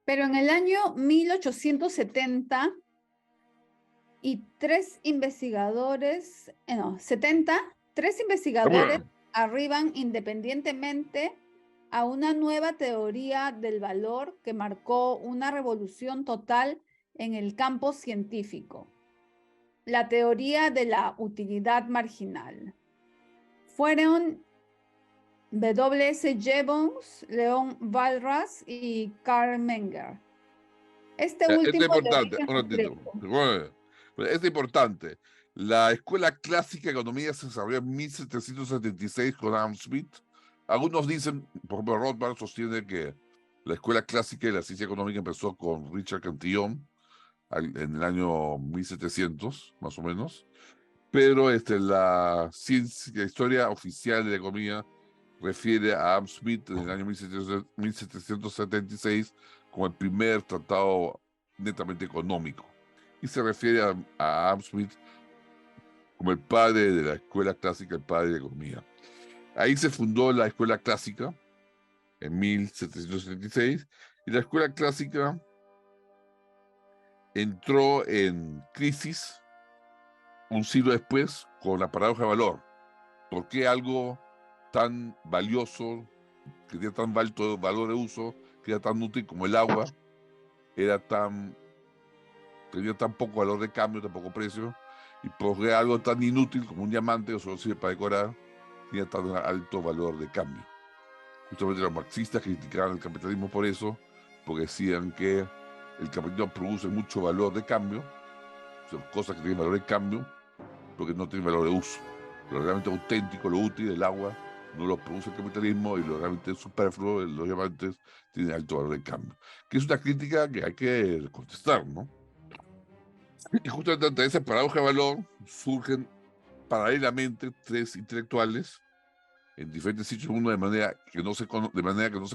Pero en el año 1870 y tres investigadores arriban independientemente a una nueva teoría del valor que marcó una revolución total en el campo científico, la teoría de la utilidad marginal. Fueron W.S. Jevons, Leon Walras y Karl Menger. Este Esto último es importante, de un ratito. origen Esto es importante. La Escuela Clásica de Economía se desarrolló en 1776 con Adam Smith. Algunos dicen, por ejemplo, Rothbard sostiene que la Escuela Clásica de la Ciencia Económica empezó con Richard Cantillon en el año 1700, más o menos. Pero la historia oficial de la economía refiere a Adam Smith en el año 1776 como el primer tratado netamente económico. Y se refiere a Adam Smith como el padre de la escuela clásica, el padre de la economía. Ahí se fundó la escuela clásica en 1776 y la escuela clásica entró en crisis un siglo después con la paradoja de valor. ¿Por qué algo tan valioso, que tiene tan alto valor de uso, que era tan útil como el agua, tenía tan poco valor de cambio, tan poco precio, y por qué algo tan inútil como un diamante, o solo sirve para decorar, tenía tan alto valor de cambio? Justamente los marxistas criticaban el capitalismo por eso, porque decían que el capitalismo produce mucho valor de cambio, son cosas que tienen valor de cambio, porque no tienen valor de uso. Lo realmente auténtico, lo útil, el agua, no lo produce el capitalismo, y lo realmente superfluo, los diamantes, tienen alto valor de cambio. Que es una crítica que hay que contestar, ¿no? Y justamente ante esa paradoja de valor surgen paralelamente tres intelectuales en diferentes sitios del mundo de manera que no se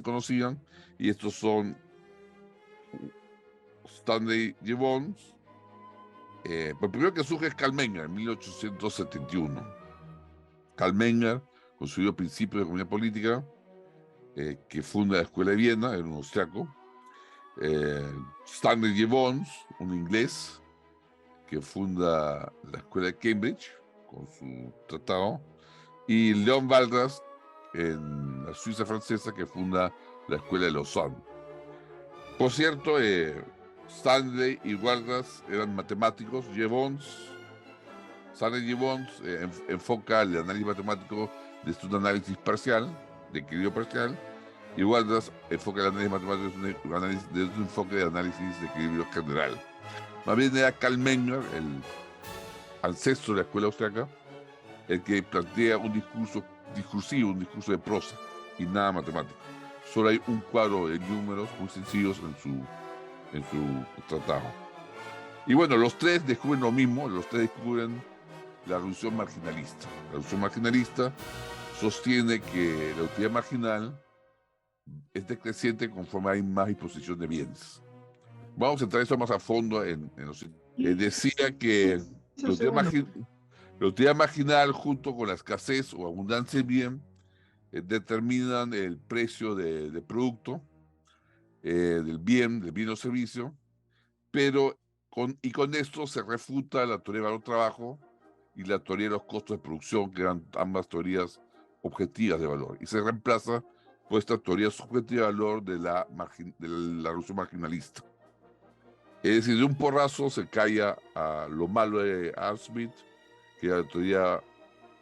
conocían, y estos son Stanley Gibbons. El primero que surge es Karl Menger en 1871. Karl Menger construyó Principios de Economía Política, que funda la Escuela de Viena, era un austriaco. Stanley Gibbons, un inglés, que funda la Escuela de Cambridge con su tratado. Y Leon Walras, en la Suiza francesa, que funda la Escuela de Lausanne. Por cierto, Stanley y Walras eran matemáticos. Stanley Gibbons enfoca el análisis matemático desde un análisis parcial, de equilibrio parcial, y Walras enfoca el análisis matemático desde un enfoque de análisis de equilibrio general. Más bien era Karl Menger, el ancestro de la escuela austriaca, el que plantea un discurso discursivo, un discurso de prosa y nada matemático. Solo hay un cuadro de números muy sencillos en su tratado. Y bueno, los tres descubren lo mismo, los tres descubren la reducción marginalista. La reducción marginalista sostiene que la utilidad marginal es decreciente conforme hay más disposición de bienes. Vamos a entrar eso más a fondo en los... decía que la utilidad marginal, junto con la escasez o abundancia de bien, determinan el precio del producto, del bien o servicio, pero con esto se refuta la teoría del valor trabajo y la teoría de los costos de producción, que eran ambas teorías objetivas de valor, y se reemplaza por esta teoría subjetiva de valor de la reducción marginalista. Es decir, de un porrazo se calla a lo malo de Adam Smith, que era la teoría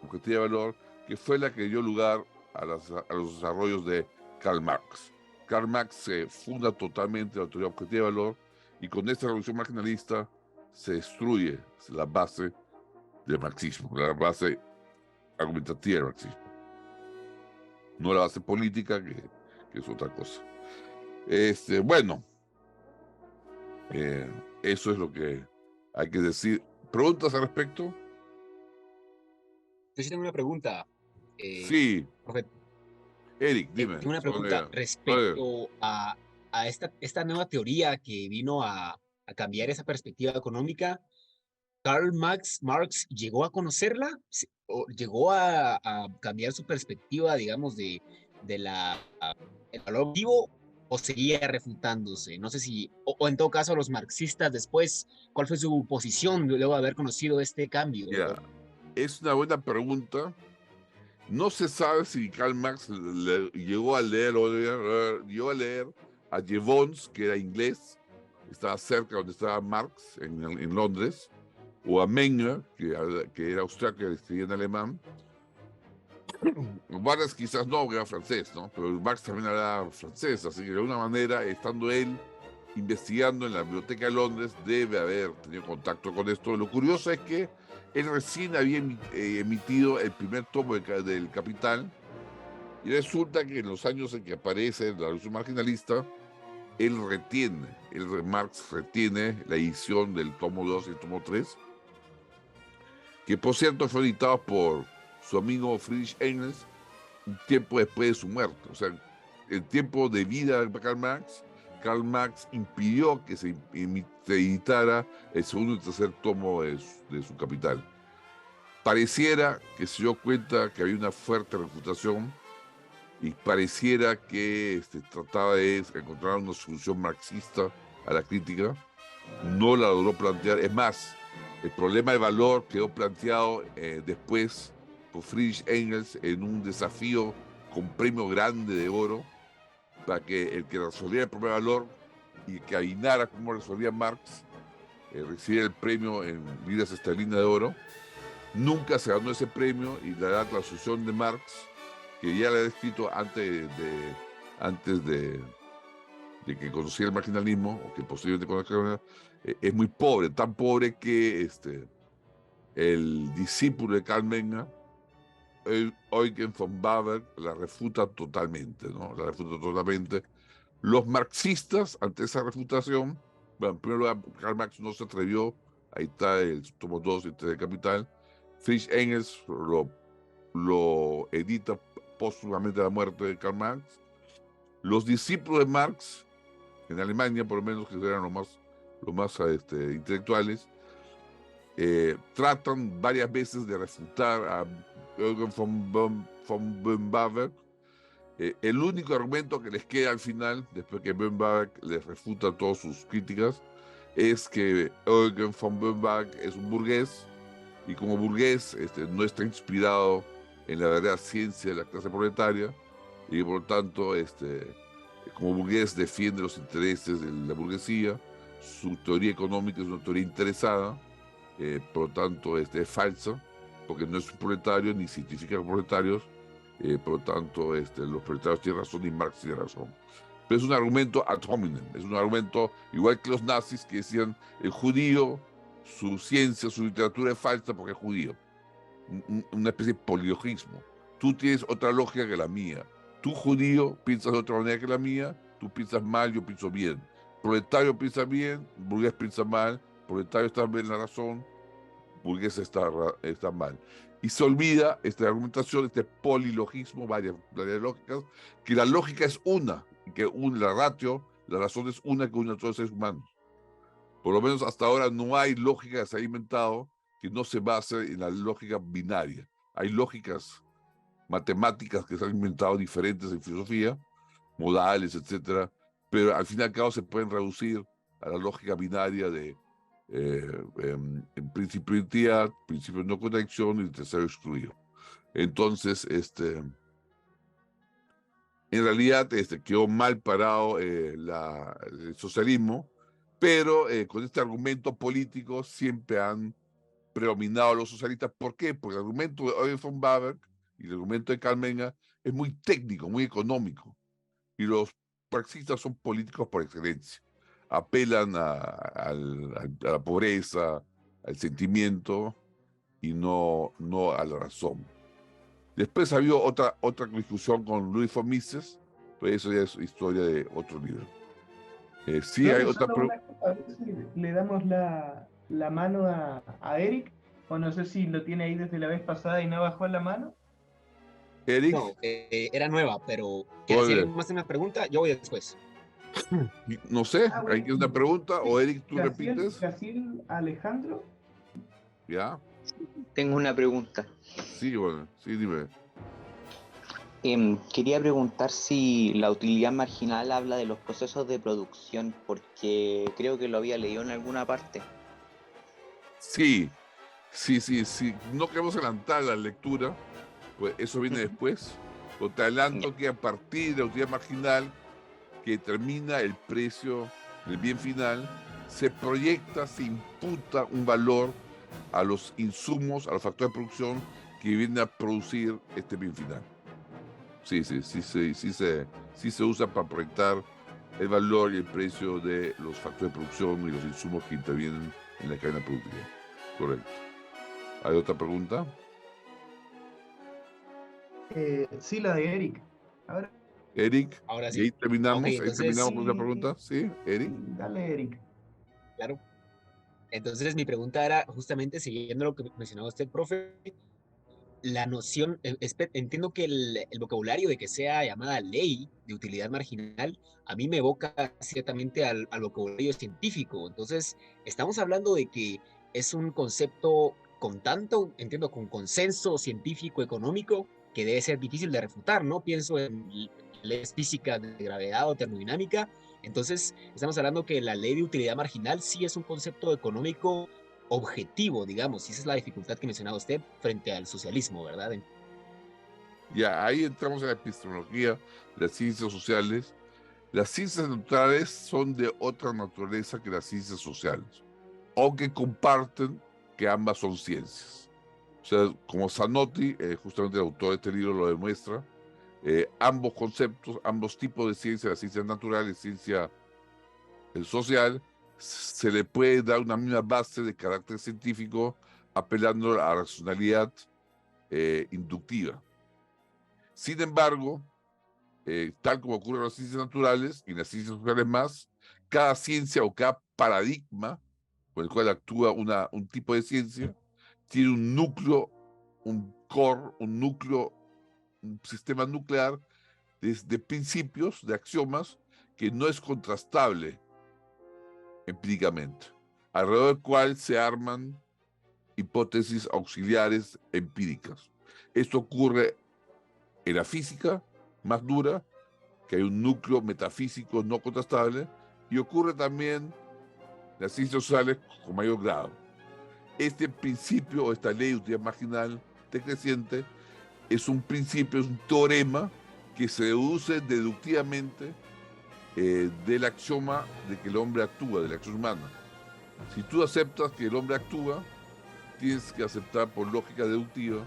objetiva de valor, que fue la que dio lugar a los desarrollos de Karl Marx. Karl Marx se funda totalmente la teoría objetiva de valor, y con esta revolución marginalista se destruye la base del marxismo, la base argumentativa del marxismo. No la base política, que es otra cosa. Bueno, eso es lo que hay que decir. ¿Preguntas al respecto? Yo sí tengo una pregunta. Sí, Profe, Eric, dime. tengo una pregunta respecto a esta nueva teoría que vino a cambiar esa perspectiva económica. ¿Karl Marx llegó a conocerla? ¿O llegó a cambiar su perspectiva, digamos, del valor vivo? o seguía refutándose? No sé si, o en todo caso los marxistas después, ¿cuál fue su posición luego de haber conocido este cambio? Ya, es una buena pregunta. No se sabe si Karl Marx llegó a leer a Jevons, que era inglés, estaba cerca donde estaba Marx, en Londres, o a Menger, que era austriaco, que escribía en alemán. Vargas quizás no, era francés, ¿no? Pero Marx también era francés, así que de alguna manera, estando él investigando en la Biblioteca de Londres, debe haber tenido contacto con esto. Lo curioso es que él recién había emitido el primer tomo del Capital, y resulta que en los años en que aparece la Revolución Marginalista, Marx retiene la edición del tomo 2 y el tomo 3, que por cierto fue editado por su amigo Friedrich Engels un tiempo después de su muerte. O sea, el tiempo de vida de Karl Marx impidió que se editara el segundo y tercer tomo de su Capital. Pareciera que se dio cuenta que había una fuerte refutación y pareciera que trataba de encontrar una solución marxista a la crítica. No la logró plantear. Es más, el problema de valor quedó planteado después por Friedrich Engels en un desafío con premio grande de oro para que el que resolviera el problema de valor y que adivinara cómo resolvía Marx recibiera el premio en libras esterlinas de oro. Nunca se ganó ese premio y la solución de Marx, que ya la había escrito antes de que conociera el marginalismo, o que posiblemente conociera, es muy pobre, tan pobre que el discípulo de Karl Menger, Eugen von Bauer, la refuta totalmente, ¿no? La refuta totalmente. Los marxistas, ante esa refutación, bueno, en primer lugar, Karl Marx no se atrevió, ahí está el tomo 2 y 3 de Capital. Friedrich Engels lo edita póstumamente a la muerte de Karl Marx. Los discípulos de Marx, en Alemania por lo menos, que eran los más intelectuales, tratan varias veces de refutar a Eugen von Böhm-Bawerk. El único argumento que les queda al final, después que Böhm-Bawerk les refuta todas sus críticas, es que Eugen von Böhm-Bawerk es un burgués, y como burgués no está inspirado en la verdadera ciencia de la clase proletaria, y por lo tanto, como burgués defiende los intereses de la burguesía. Su teoría económica es una teoría interesada, por lo tanto es falsa, porque no es un proletario ni científica proletarios, por lo tanto los proletarios tienen razón y Marx tiene razón. Pero es un argumento ad hominem, es un argumento igual que los nazis que decían el judío, su ciencia, su literatura es falsa porque es judío. Una especie de polilogismo. Tú tienes otra lógica que la mía. Tú, judío, piensas de otra manera que la mía. Tú piensas mal, yo pienso bien. Proletario piensa bien, burgués piensa mal. Proletario está bien en la razón, burgués está mal. Y se olvida esta argumentación, este polilogismo, varias lógicas, que la lógica es una, y que la ratio, la razón es una que une a todos los seres humanos. Por lo menos hasta ahora no hay lógica que se haya inventado que no se base en la lógica binaria. Hay lógicas matemáticas que se han inventado diferentes en filosofía, modales, etcétera, pero al fin y al cabo se pueden reducir a la lógica binaria de en principio de identidad, principio de no contradicción y el tercero excluido. Entonces, en realidad quedó mal parado el socialismo, pero con este argumento político siempre han predominado los socialistas. ¿Por qué? Porque el argumento de Eugen von Bauer y el argumento de Karl Menger es muy técnico, muy económico, y los marxistas son políticos por excelencia. Apelan a la pobreza, al sentimiento y no a la razón. Después ha habido otra discusión con Louis von Mises, pero eso ya es historia de otro libro. Sí, hay otra pregunta. A ver si le damos la mano a Eric, o no sé si lo tiene ahí desde la vez pasada y no bajó la mano. Eric. No, era nueva, pero si alguien más tiene una pregunta, yo voy después. No sé, ¿hay una pregunta? ¿O Eric, tú repites? Graciel Alejandro. ¿Ya? Tengo una pregunta. Sí, bueno, sí, dime. Quería preguntar si la utilidad marginal habla de los procesos de producción, porque creo que lo había leído en alguna parte. Sí, sí. No queremos adelantar la lectura, pues eso viene después. Pero te adelanto que a partir de la utilidad marginal, que determina el precio del bien final, se proyecta, se imputa un valor a los insumos, a los factores de producción que vienen a producir este bien final. Sí se usa para proyectar el valor y el precio de los factores de producción y los insumos que intervienen en la cadena productiva. Correcto. ¿Hay otra pregunta? Sí, la de Eric. Ahora Eric, Ahora y ahí sí. Ok, terminamos, entonces, con la pregunta. Sí, Eric. dale, Eric. claro. Entonces mi pregunta era justamente siguiendo lo que mencionaba usted, profe, la noción, entiendo que el vocabulario de que sea llamada ley de utilidad marginal, a mí me evoca ciertamente al vocabulario científico. Entonces, estamos hablando de que es un concepto con tanto, entiendo, con consenso científico económico que debe ser difícil de refutar, ¿no? Pienso en leyes físicas de gravedad o termodinámica. Entonces, estamos hablando que la ley de utilidad marginal sí es un concepto económico objetivo, digamos, y esa es la dificultad que mencionaba usted frente al socialismo, ¿verdad? Ya, ahí entramos en la epistemología, las ciencias sociales. Las ciencias naturales son de otra naturaleza que las ciencias sociales, aunque comparten que ambas son ciencias. O sea, como Zanotti, justamente el autor de este libro lo demuestra, ambos conceptos, ambos tipos de ciencia, la ciencia natural y ciencia social, se le puede dar una misma base de carácter científico apelando a la racionalidad inductiva. Sin embargo, tal como ocurre en las ciencias naturales y en las ciencias sociales más, cada ciencia o cada paradigma con el cual actúa un tipo de ciencia tiene un núcleo, un core, un núcleo, un sistema nuclear de principios, de axiomas, que no es contrastable empíricamente, alrededor del cual se arman hipótesis auxiliares empíricas. Esto ocurre en la física más dura, que hay un núcleo metafísico no contrastable, y ocurre también en las ciencias sociales con mayor grado. Este principio o esta ley de utilidad marginal decreciente es un principio, es un teorema que se deduce deductivamente del axioma de que el hombre actúa, de la acción humana. Si tú aceptas que el hombre actúa, tienes que aceptar por lógica deductiva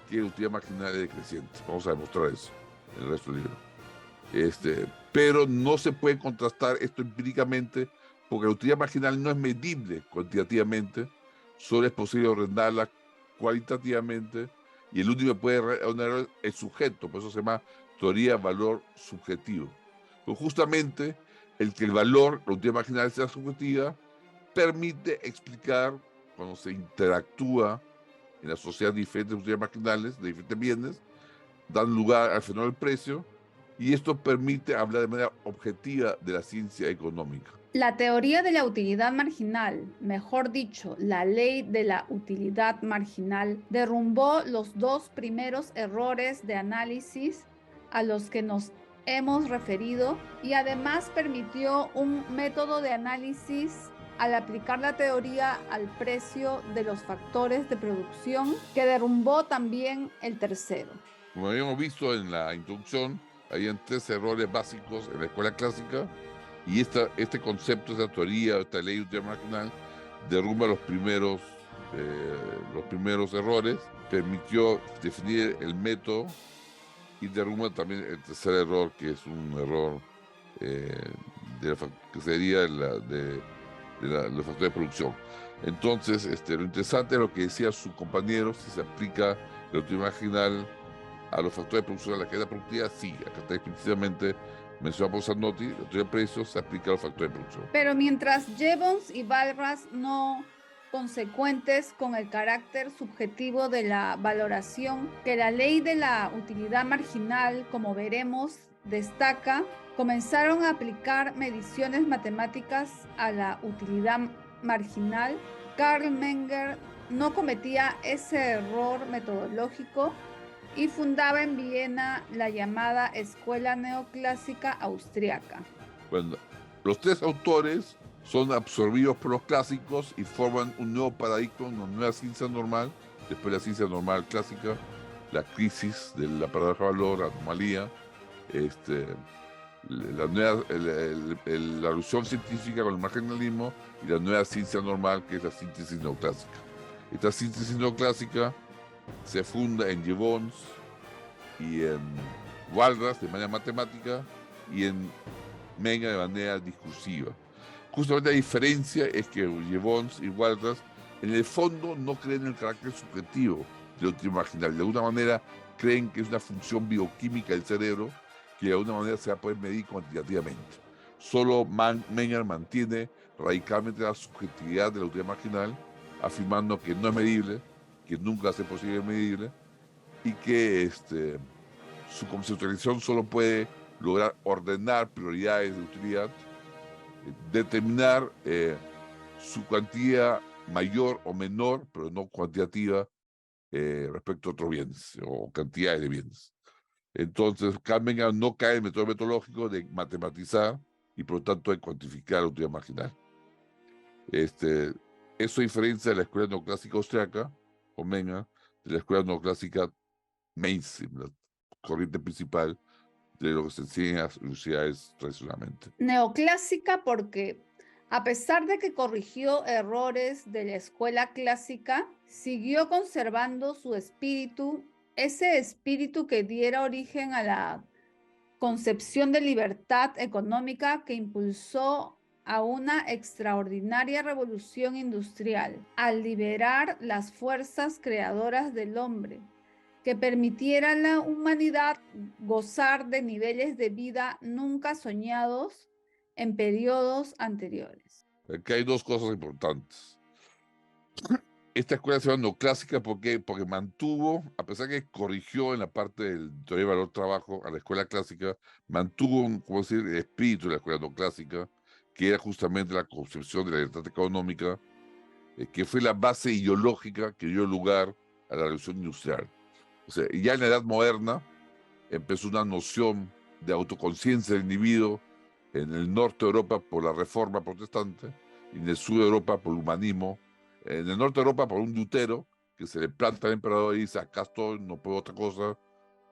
que la utilidad marginal es decreciente. Vamos a demostrar eso en el resto del libro. Pero no se puede contrastar esto empíricamente porque la utilidad marginal no es medible cuantitativamente, solo es posible ordenarla cualitativamente y el único que puede ordenar es el sujeto, por eso se llama teoría valor subjetivo. Pues justamente el que el valor, la utilidad marginal sea subjetiva, permite explicar cuando se interactúa en la sociedad diferentes utilidades marginales de diferentes bienes, dan lugar al fenómeno del precio, y esto permite hablar de manera objetiva de la ciencia económica. La teoría de la utilidad marginal, mejor dicho, la ley de la utilidad marginal, derrumbó los dos primeros errores de análisis a los que nos hemos referido y además permitió un método de análisis al aplicar la teoría al precio de los factores de producción que derrumbó también el tercero. Como habíamos visto en la introducción, habían 3 errores básicos en la escuela clásica y este concepto, esta teoría, esta ley de utilidad marginal derrumba los primeros errores, permitió definir el método y derrumba también el tercer error, que es un error que sería de los factores de producción. Entonces, lo interesante es lo que decía su compañero, si se aplica la utilidad marginal a los factores de producción de la cadena productiva, sí, acá está explícitamente mencionado por Zanotti, la teoría de precios se aplica a los factores de producción. Pero mientras Jevons y Walras no consecuentes con el carácter subjetivo de la valoración que la ley de la utilidad marginal, como veremos, destaca, comenzaron a aplicar mediciones matemáticas a la utilidad marginal. Carl Menger no cometía ese error metodológico y fundaba en Viena la llamada Escuela Neoclásica Austriaca. Bueno, los tres autores son absorbidos por los clásicos y forman un nuevo paradigma, una nueva ciencia normal, después de la ciencia normal clásica, la crisis de la paradoja de valor, la anomalía, la revolución científica con el marginalismo y la nueva ciencia normal, que es la síntesis neoclásica. Esta síntesis neoclásica se funda en Jevons y en Walras de manera matemática y en Menger de manera discursiva. Justamente la diferencia es que Jevons y Walras en el fondo no creen en el carácter subjetivo del útil marginal. De alguna manera creen que es una función bioquímica del cerebro que de alguna manera se va a poder medir cuantitativamente. Solo Menger mantiene radicalmente la subjetividad de la utilidad marginal, afirmando que no es medible, que nunca va a ser posible medible, y que su conceptualización solo puede lograr ordenar prioridades de utilidad, determinar su cuantía mayor o menor, pero no cuantitativa, respecto a otros bienes o cantidades de bienes. Entonces, Menger no cae en el método metodológico de matematizar y por lo tanto de cuantificar la utilidad marginal. Eso diferencia de la escuela neoclásica austriaca, o Menger, de la escuela neoclásica mainstream, la corriente principal de lo que se enseña en las universidades tradicionalmente. Neoclásica porque, a pesar de que corrigió errores de la escuela clásica, siguió conservando su espíritu, ese espíritu que diera origen a la concepción de libertad económica que impulsó a una extraordinaria revolución industrial, al liberar las fuerzas creadoras del hombre, que permitiera a la humanidad gozar de niveles de vida nunca soñados en periodos anteriores. Aquí hay dos cosas importantes. Esta escuela se llama neoclásica porque mantuvo, a pesar que corrigió en la parte del teoría de valor trabajo a la escuela clásica, mantuvo, como decir, el espíritu de la escuela neoclásica, que era justamente la concepción de la libertad económica, que fue la base ideológica que dio lugar a la revolución industrial. O sea, ya en la edad moderna empezó una noción de autoconciencia del individuo en el norte de Europa por la reforma protestante y en el sur de Europa por el humanismo. En el norte de Europa por un Lutero que se le planta al emperador y dice: acá estoy, no puedo otra cosa,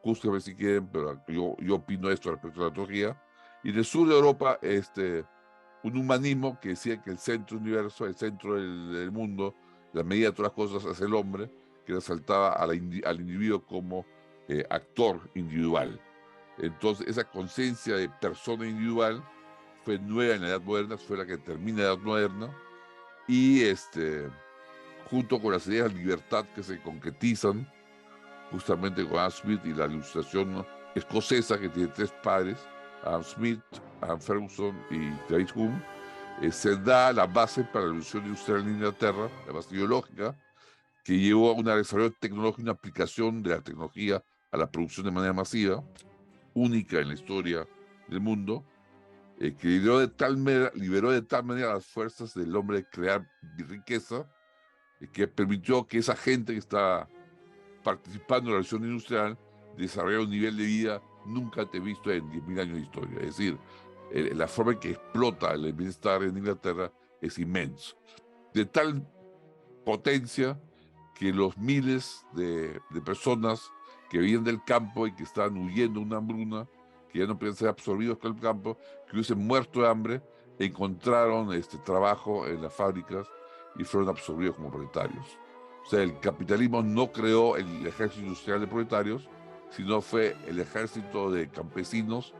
júzguenme si quieren, pero yo opino esto respecto a la teología. Y en el sur de Europa un humanismo que decía que el centro del universo, el centro del mundo, la medida de todas las cosas es el hombre, que resaltaba al individuo como actor individual. Entonces esa conciencia de persona individual fue nueva en la Edad Moderna, fue la que termina la Edad Moderna, y junto con las ideas de libertad que se concretizan justamente con Adam Smith y la ilustración escocesa, que tiene tres padres, Adam Smith, Adam Ferguson y David Hume, se da la base para la revolución industrial en Inglaterra, la base ideológica, que llevó a una desarrollo tecnológico, una aplicación de la tecnología a la producción de manera masiva, única en la historia del mundo, que liberó de tal manera las fuerzas del hombre de crear riqueza, que permitió que esa gente que está participando en la revolución industrial desarrollara un nivel de vida nunca antes visto en 10.000 años de historia. Es decir, la forma en que explota el bienestar en Inglaterra es inmenso. De tal potencia que los miles de personas que vivían del campo y que estaban huyendo de una hambruna, que ya no podían ser absorbidos por el campo, que hubiesen muerto de hambre, encontraron trabajo en las fábricas y fueron absorbidos como proletarios. O sea, el capitalismo no creó el ejército industrial de proletarios, sino fue el ejército de campesinos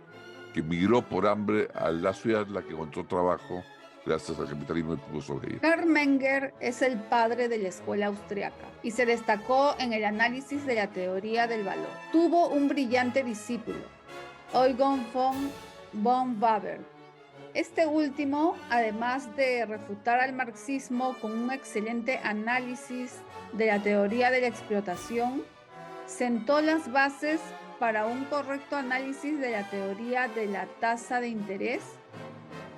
que migró por hambre a la ciudad, la que encontró trabajo gracias al capitalismo y pudo sobrevivir. Karl Menger es el padre de la escuela austriaca y se destacó en el análisis de la teoría del valor. Tuvo un brillante discípulo, Eugen von Webern. Este último, además de refutar al marxismo con un excelente análisis de la teoría de la explotación, sentó las bases para un correcto análisis de la teoría de la tasa de interés,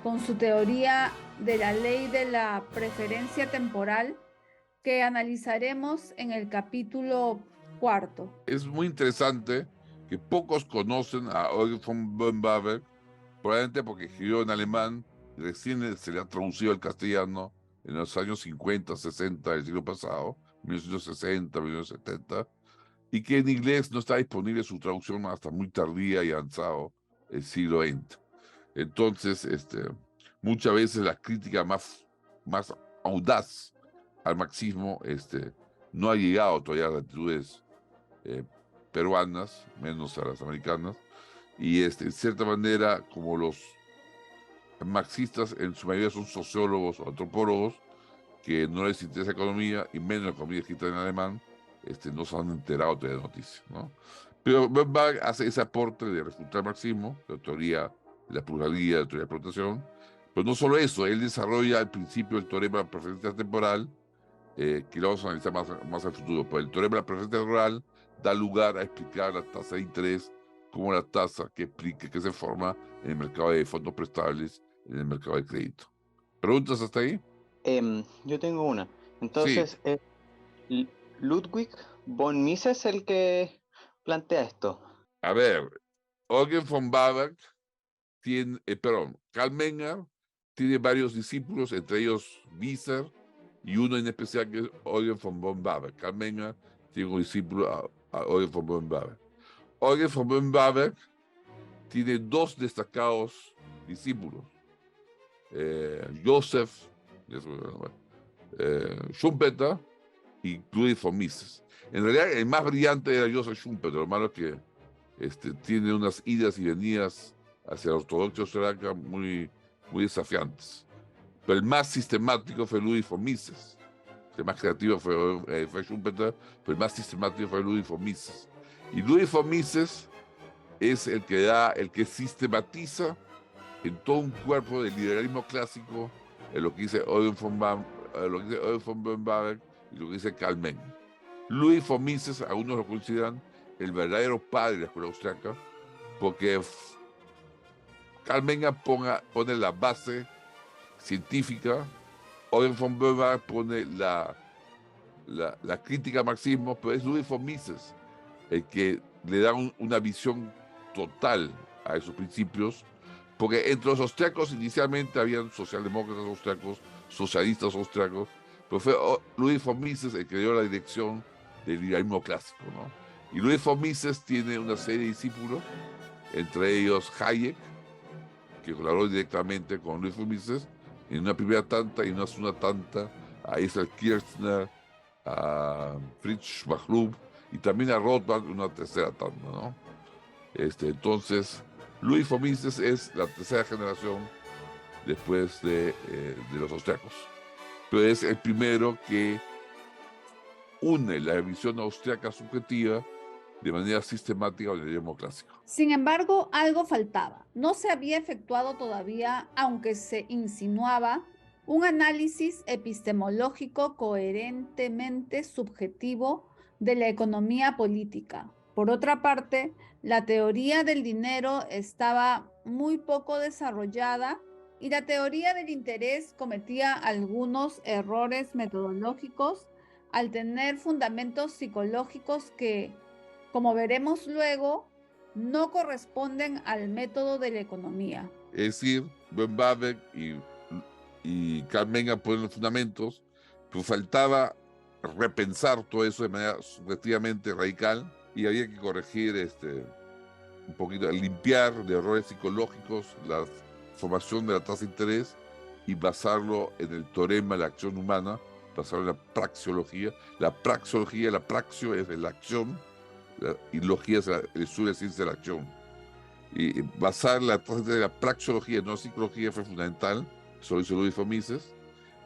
con su teoría de la ley de la preferencia temporal, que analizaremos en el capítulo Cuarto, Es muy interesante que pocos conocen a Eugen von Böhm-Bawerk, probablemente porque escribió en alemán, recién se le ha traducido al castellano en los años 50, 60 del siglo pasado, 1960, 1970, y que en inglés no está disponible su traducción hasta muy tardía y avanzado el siglo XX. Entonces, muchas veces la crítica más audaz al marxismo no ha llegado todavía a las latitudes peruanas, menos a las americanas, y en cierta manera, como los marxistas en su mayoría son sociólogos o antropólogos, que no les interesa economía, y menos la economía escrita en alemán, no se han enterado de la noticia, ¿no? Pero Böhm-Bawerk hace ese aporte de refutar el marxismo, la teoría de la pluralidad, la teoría de la explotación, pero no solo eso, él desarrolla al principio el teorema de la preferencia temporal, que lo vamos a analizar más al futuro, pero el teorema de la preferencia temporal da lugar a explicar la tasa de interés como la tasa que explica que se forma en el mercado de fondos prestables, en el mercado de crédito. ¿Preguntas hasta ahí? Yo tengo una. Sí. Entonces, Ludwig von Mises el que plantea esto. A ver, Eugen von Böhm-Bawerk tiene, Karl Menger tiene varios discípulos, entre ellos Wieser, y uno en especial que es Eugen von Böhm-Bawerk. Karl Menger tiene un discípulo a Eugen von Böhm-Bawerk. Eugen von Böhm-Bawerk tiene dos destacados discípulos, Joseph Schumpeter y Ludwig von Mises. En realidad, el más brillante era Joseph Schumpeter, lo malo es que tiene unas idas y venidas hacia la ortodoxia austríaca muy desafiantes. Pero el más sistemático fue Ludwig von Mises. El más creativo fue Schumpeter, pero el más sistemático fue Ludwig von Mises. Y Ludwig von Mises es el que sistematiza en todo un cuerpo del liberalismo clásico lo que dice Eugen von Böhm-Bawerk y lo que dice Karl Menger. Ludwig von Mises, algunos lo consideran el verdadero padre de la escuela austriaca, porque Karl Menger pone la base científica, Eugen von Böhm-Bawerk pone la crítica al marxismo, pero es Ludwig von Mises el que le da una visión total a esos principios, porque entre los austriacos inicialmente habían socialdemócratas austriacos, socialistas austriacos, pero fue Ludwig von Mises el que dio la dirección del liberalismo clásico, ¿no? Y Ludwig von Mises tiene una serie de discípulos, entre ellos Hayek, que colaboró directamente con Ludwig von Mises en una primera tanda y en una segunda tanda a Israel Kirzner, a Fritz Machlup y también a Rothbard en una tercera tanda, ¿no? Entonces, Ludwig von Mises es la tercera generación después de los austriacos, pero es el primero que une la visión austriaca subjetiva de manera sistemática al liberalismo clásico. Sin embargo, algo faltaba. No se había efectuado todavía, aunque se insinuaba, un análisis epistemológico coherentemente subjetivo de la economía política. Por otra parte, la teoría del dinero estaba muy poco desarrollada y la teoría del interés cometía algunos errores metodológicos al tener fundamentos psicológicos que, como veremos luego, no corresponden al método de la economía. Es decir, Böhm-Bawerk y Karl Menger ponen los fundamentos, pero faltaba repensar todo eso de manera subjetivamente radical y había que corregir un poquito, limpiar de errores psicológicos la formación de la tasa de interés y basarlo en el teorema de la acción humana, basarlo en la praxeología. La praxio es la acción, y logía es el estudio de la ciencia de la acción. Y basar la tasa de interés en la praxeología, no psicología, fue fundamental, eso lo hizo Ludwig von Mises,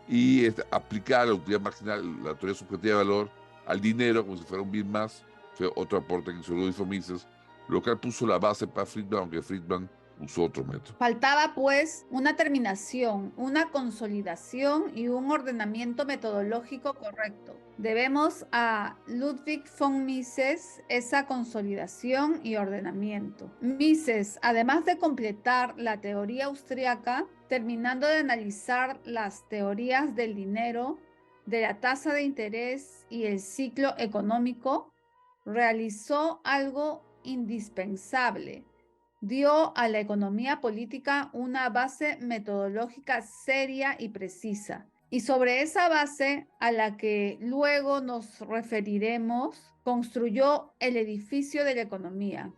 y aplicar la utilidad marginal, la teoría subjetiva de valor, al dinero como si fuera un bien más, fue otro aporte que hizo Ludwig von Mises, lo cual puso la base para Friedman, aunque Friedman usó otro método. Faltaba pues una terminación, una consolidación y un ordenamiento metodológico correcto. Debemos a Ludwig von Mises esa consolidación y ordenamiento. Mises, además de completar la teoría austriaca, terminando de analizar las teorías del dinero, de la tasa de interés y el ciclo económico, realizó algo indispensable. Dio a la economía política una base metodológica seria y precisa. Y sobre esa base, a la que luego nos referiremos, construyó el edificio de la economía.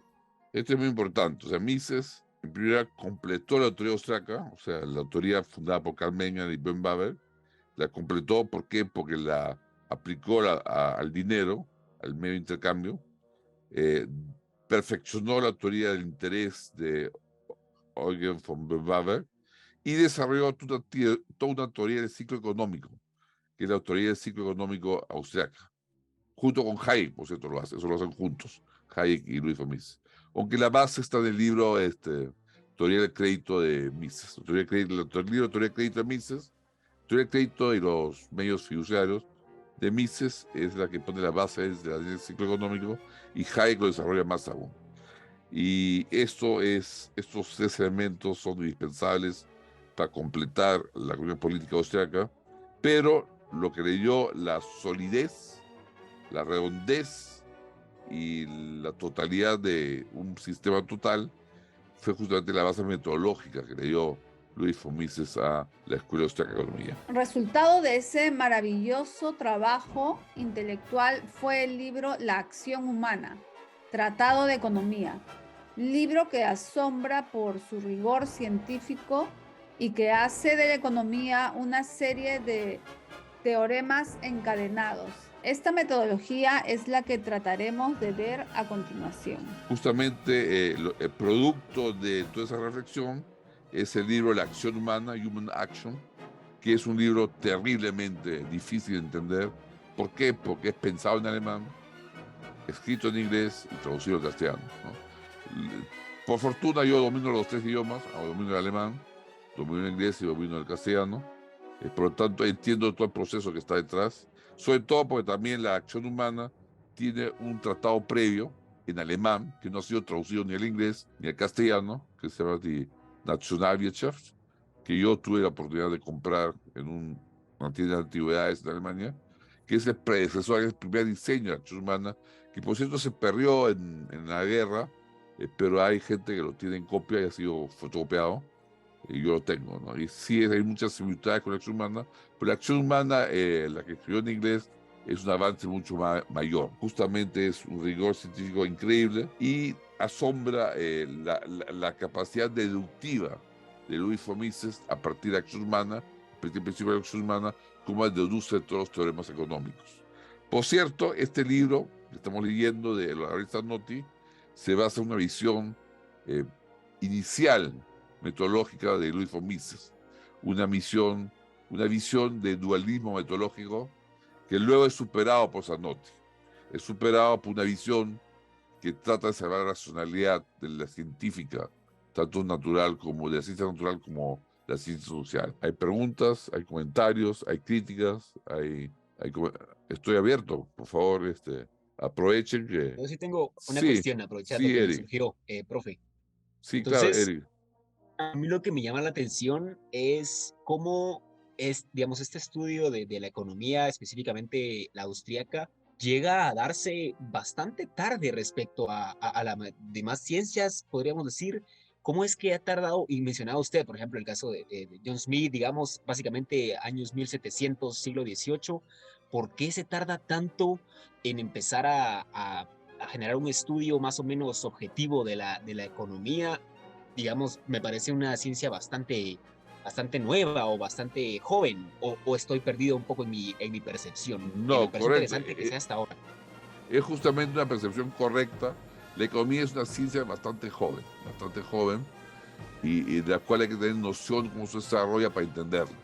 Esto es muy importante. O sea, Mises, en primer lugar, completó la autoría austriaca, o sea, la autoría fundada por Karl Menger y Ben Baber. La completó, ¿por qué? Porque la aplicó al dinero, al medio de intercambio, perfeccionó la teoría del interés de Eugen von Weber y desarrolló toda una teoría del ciclo económico, que es la teoría del ciclo económico austriaca, junto con Hayek, por cierto, eso lo hacen juntos, Hayek y Luis von Mises. Aunque la base está en el libro Teoría del crédito de Mises, el libro Teoría del crédito de Mises, Teoría del crédito y los medios fiduciarios de Mises es la que pone la base del ciclo económico y Hayek lo desarrolla más aún. Y estos tres elementos son indispensables para completar la economía política austriaca, pero lo que le dio la solidez, la redondez y la totalidad de un sistema total fue justamente la base metodológica que le dio Luis von Mises a la Escuela Austriaca de Economía. Resultado de ese maravilloso trabajo intelectual fue el libro La acción humana, Tratado de Economía, libro que asombra por su rigor científico y que hace de la economía una serie de teoremas encadenados. Esta metodología es la que trataremos de ver a continuación. Justamente el producto de toda esa reflexión es el libro La acción humana, Human Action, que es un libro terriblemente difícil de entender. ¿Por qué? Porque es pensado en alemán, escrito en inglés y traducido al castellano, ¿no? Por fortuna yo domino los tres idiomas, domino el alemán, domino el inglés y domino el castellano. Por lo tanto, entiendo todo el proceso que está detrás, sobre todo porque también la acción humana tiene un tratado previo en alemán que no ha sido traducido ni al inglés ni al castellano, que se llama Die Nationalwirtschaft, que yo tuve la oportunidad de comprar en una tienda de antigüedades en Alemania, que es el predecesor, es el primer diseño de la acción humana, que por cierto se perdió en la guerra, pero hay gente que lo tiene en copia y ha sido fotocopiado. Y yo lo tengo, ¿no? Y sí, hay muchas similitudes con la acción humana, pero la acción humana, la que escribió en inglés, es un avance mucho mayor. Justamente es un rigor científico increíble y asombra la capacidad deductiva de Luis von Mises a partir de la acción humana, a partir del principio de la acción humana, cómo deduce todos los teoremas económicos. Por cierto, este libro que estamos leyendo de Larissa Notti se basa en una visión inicial metodológica de Luis von Mises, una visión de dualismo metodológico que luego es superado por Zanotti, es superado por una visión que trata de salvar la racionalidad de la científica, tanto natural como de la ciencia natural como de la ciencia social. Hay preguntas, hay comentarios, hay críticas, estoy abierto, por favor, aprovechen que... Yo sí tengo una sí, cuestión, aprovechando sí, que me Eric. surgió, profe. Sí, Entonces, claro, Eric. a mí lo que me llama la atención es cómo es, digamos, este estudio de la economía, específicamente la austríaca, llega a darse bastante tarde respecto a las demás ciencias, podríamos decir. ¿Cómo es que ha tardado, y mencionaba usted, por ejemplo, el caso de John Smith, digamos, básicamente años 1700, siglo XVIII, ¿por qué se tarda tanto en empezar a generar un estudio más o menos objetivo de la economía? Digamos, me parece una ciencia bastante nueva o bastante joven, o estoy perdido un poco en mi percepción. No, Me parece correcto. interesante que sea hasta ahora. Es justamente una percepción correcta. La economía es una ciencia bastante joven, y de la cual hay que tener noción de cómo se desarrolla para entenderla,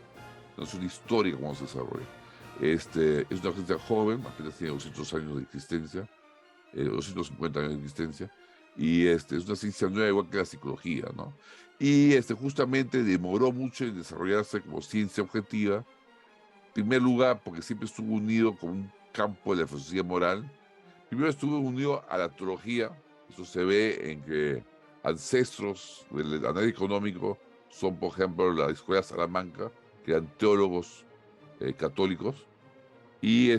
noción histórica de cómo se desarrolla. Es una ciencia joven, apenas tiene 200 años de existencia, 250 años de existencia, y es una ciencia nueva igual que la psicología, ¿no? Y justamente demoró mucho en desarrollarse como ciencia objetiva, en primer lugar porque siempre estuvo unido con un campo de la filosofía moral. Primero estuvo unido a la teología, eso se ve en que ancestros del análisis económico son, por ejemplo, la Escuela de Salamanca, que eran teólogos católicos, y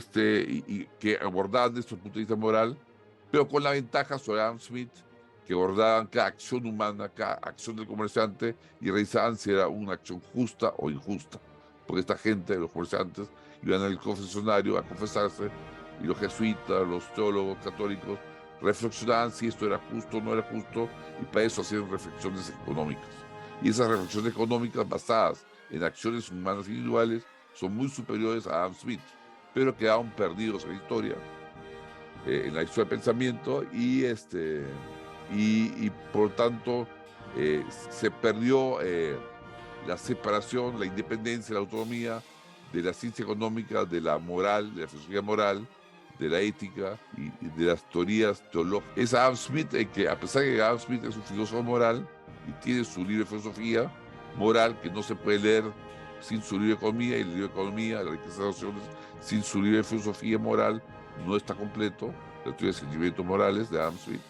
que abordaban desde el punto de vista moral pero con la ventaja sobre Adam Smith, que abordaban cada acción humana, cada acción del comerciante, y revisaban si era una acción justa o injusta. Porque esta gente, los comerciantes, iban al confesionario a confesarse, y los jesuitas, los teólogos católicos, reflexionaban si esto era justo o no era justo, y para eso hacían reflexiones económicas. Y esas reflexiones económicas basadas en acciones humanas individuales son muy superiores a Adam Smith, pero quedaron perdidos en la historia, en la historia del pensamiento, y por tanto se perdió la separación, la independencia, la autonomía de la ciencia económica, de la moral, de la filosofía moral, de la ética y de las teorías teológicas. Es Adam Smith el que, a pesar de que Adam Smith es un filósofo moral y tiene su libro de filosofía moral que no se puede leer sin su libro de economía, y el libro de economía, la riqueza de las naciones, sin su libro de filosofía moral, no está completo, la teoría de sentimientos morales de Adam Smith.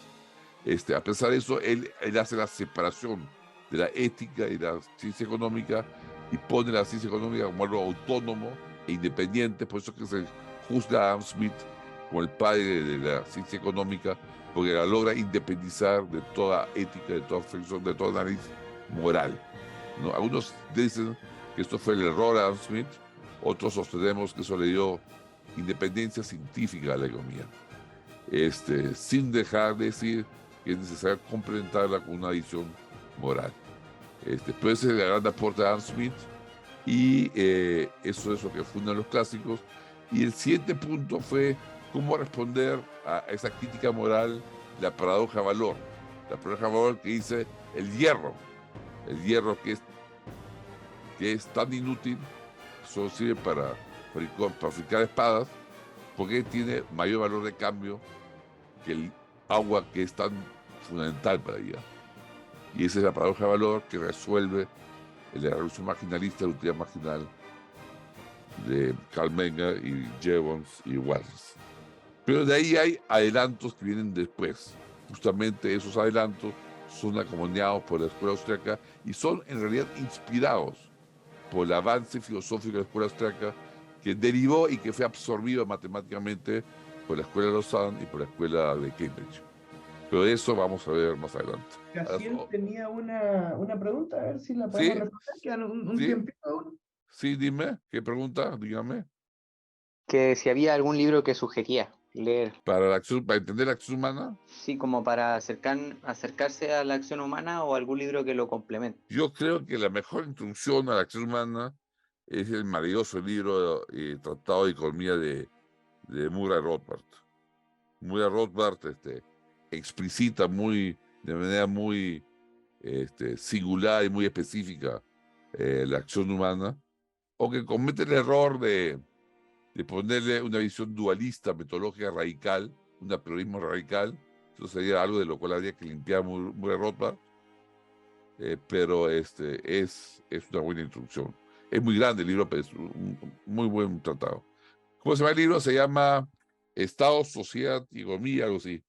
A pesar de eso, él hace la separación de la ética y la ciencia económica y pone la ciencia económica como algo autónomo e independiente. Por eso que se juzga a Adam Smith como el padre de la ciencia económica, porque la logra independizar de toda ética, de toda reflexión, de todo análisis moral, ¿no? Algunos dicen que esto fue el error de Adam Smith, otros sostenemos que eso le dio independencia científica a la economía, sin dejar de decir que es necesario complementarla con una visión moral. Pero ese es el gran aporte de Adam Smith, y eso es lo que fundan los clásicos. Y el siguiente punto fue cómo responder a esa crítica moral, la paradoja de valor. La paradoja de valor que dice el hierro que es tan inútil, solo sirve para fabricar espadas, porque tiene mayor valor de cambio que el agua, que es tan fundamental para ella. Y esa es la paradoja de valor que resuelve la revolución marginalista, la utilidad marginal de Karl Menger y Jevons y Walras. Pero de ahí hay adelantos que vienen después. Justamente esos adelantos son acompañados por la escuela austríaca y son en realidad inspirados por el avance filosófico de la escuela austríaca, que derivó y que fue absorbido matemáticamente por la escuela de Lausanne y por la escuela de Cambridge. Pero de eso vamos a ver más adelante. Casiel tenía una pregunta, a ver si la podemos responder. Quedan un tiempito aún. Sí, dime, ¿qué pregunta? Dígame. Que si había algún libro que sugería leer. ¿Para entender la acción humana? Sí, como para acercarse a la acción humana, o algún libro que lo complemente. Yo creo que la mejor introducción a la acción humana es el maravilloso libro Tratado de Economía de Murray Rothbard. Murray Rothbard explicita de manera muy singular y muy específica la acción humana, o que comete el error de ponerle una visión dualista, metodológica radical, un apriorismo radical. Eso sería algo de lo cual habría que limpiar Murray Rothbard, pero es una buena introducción. Es muy grande el libro, pero es un muy buen tratado. ¿Cómo se llama el libro? Se llama Estado, Sociedad y Economía, algo así.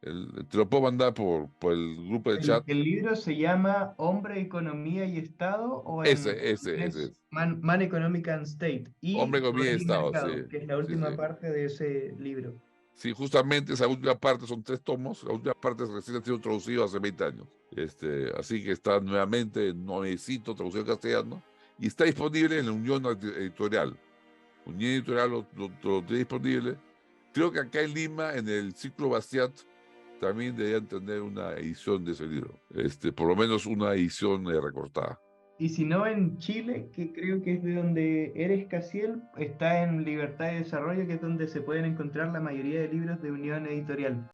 Te lo puedo mandar por el grupo del chat. El libro se llama Hombre, Economía y Estado, o Ese. Man, Economic and State. Y Hombre, Economía y Estado, Mercado, sí. que es la última parte de ese libro. Sí, justamente esa última parte son 3 tomos. La última parte recién ha sido traducido hace 20 años. Así que está nuevamente nuevecito, traducido al castellano. Y está disponible en la Unión Editorial. Unión Editorial lo tiene disponible. Creo que acá en Lima, en el Círculo Bastiat, también deberían tener una edición de ese libro. Por lo menos una edición recortada. Y si no, en Chile, que creo que es de donde eres, Casiel, está en Libertad y Desarrollo, que es donde se pueden encontrar la mayoría de libros de Unión Editorial.